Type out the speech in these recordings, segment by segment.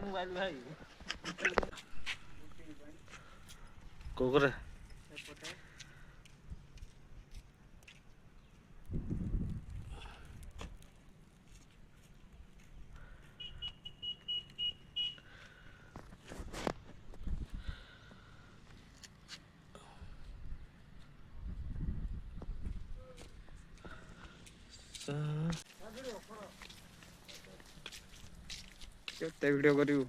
mobile भाई कोकरे केते वीडियो करियो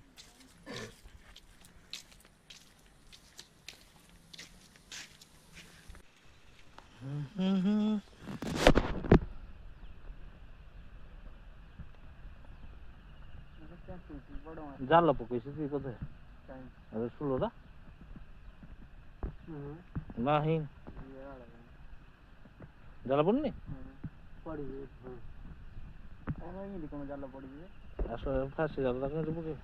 जाल पकईसी कदे अरे सुलोरा नहीं जाल पड़नी पड़ी कौन जाल पड़ी आस फाँसी जाल पके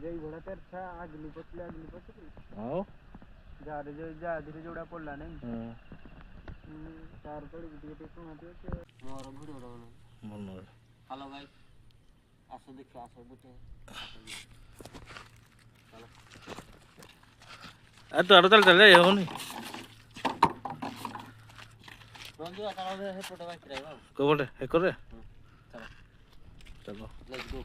जई घोड़ा तेरछा आगली पचली आओ जा धीरे जोड़ा पड़ला नहीं तार पड़ी शुणा मोर भिडियो मन हेलो भाई आस देख आस बुझे तो आड़ चल चल हो रंजू आता है फोटो बाइक ड्राइवर कोबटे हे करे चलो चलो लेट्स गो